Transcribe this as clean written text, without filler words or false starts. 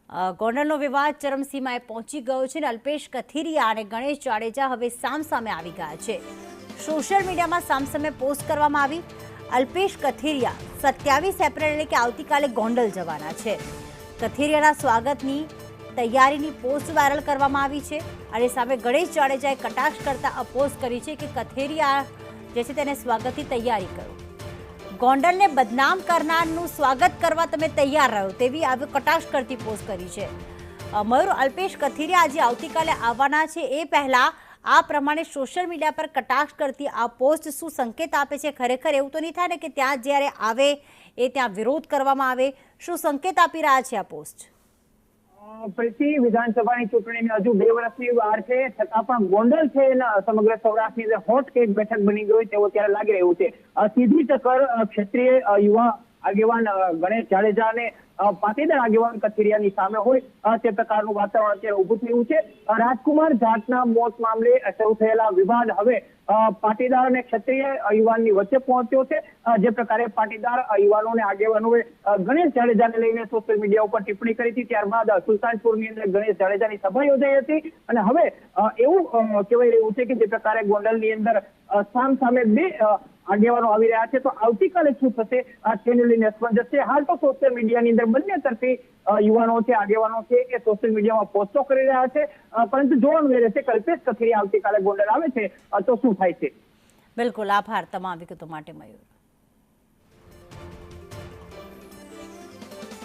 ગોંડલનો વિવાદ ચરમસીમાએ પહોંચી ગયો છે અને અલ્પેશ કથિરિયા અને ગણેશ જાડેજા હવે સામસામે આવી ગયા છે। સોશિયલ મીડિયામાં સામસામે પોસ્ટ કરવામાં આવી। અલ્પેશ કથિરિયા 27 એપ્રિલ એટલે કે આવતીકાલે ગોંડલ જવાના છે। કથિરિયાના સ્વાગતની તૈયારીની પોસ્ટ વાયરલ કરવામાં આવી છે અને સામે ગણેશ જાડેજાએ કટાક્ષ કરતા આ પોસ્ટ કરી છે કે કથિરિયા જે છે તેને સ્વાગતની તૈયારી કરો, ગોંડલને બદનામ કરનારનું સ્વાગત કરવા તમે તૈયાર રહો તેવી આવી કટાક્ષ કરતી પોસ્ટ કરી છે। મયુર, અલ્પેશ કથિરિયા આજે આવતીકાલે આવવાના છે, એ પહેલા આ પ્રમાણે સોશિયલ મીડિયા પર કટાક્ષ કરતી આ પોસ્ટ શું સંકેત આપે છે? ખરેખર એવું તો નહીં થાય ને કે ત્યાં જ્યારે આવે એ ત્યાં વિરોધ કરવામાં આવે? શું સંકેત આપી રહ્યા છે આ પોસ્ટ? પ્રીતિ, વિધાનસભાની ચૂંટણીને હજુ 2 વર્ષની વાર છે, છતાં પણ ગોંડલ છે સમગ્ર સૌરાષ્ટ્રની અંદર હોટ કેક બેઠક બની ગઈ તેવું ત્યારે લાગી રહ્યું છે। સીધી ટક્કર ક્ષેત્રીય યુવા આગેવાન ગણેશ જાડેજા અને પાટીદાર આગેવાન કથિરિયાની સામે હોય તે પ્રકારનું વાતાવરણ અત્યારે ઉભું થયું છે। રાજકુમાર જાટના મોત મામલે શરૂ થયેલા વિવાદ હવે પાટીદાર અને ક્ષત્રિય યુવાનની વચ્ચે પહોંચ્યો છે। જે પ્રકારે પાટીદાર યુવાનોને આગેવાનોએ ગણેશ જાડેજાને લઈને સોશિયલ મીડિયા ઉપર ટિપ્પણી કરી હતી, ત્યારબાદ સુલતાનપુરની અંદર ગણેશ જાડેજાની સભા યોજાઈ હતી અને હવે એવું કહેવાય રહ્યું છે કે જે પ્રકારે ગોંડલની અંદર સામે બે આગેવાનો આવી રહ્યા છે, તો આવતીકાલે શું થશે તેને લઈને અસમંજસ છે। હાલ તો સોશિયલ મીડિયાની અંદર બંને તરફી યુવાનો છે, આગેવાનો છે એ સોશિયલ મીડિયામાં પોસ્ટો કરી રહ્યા છે, પરંતુ જોવાનું એ રહેશે કે અલ્પેશ કથિરિયા આવતીકાલે ગોંડલ આવે છે તો શું થાય છે। બિલકુલ, આભાર તમામ વિગતો માટે મયુર।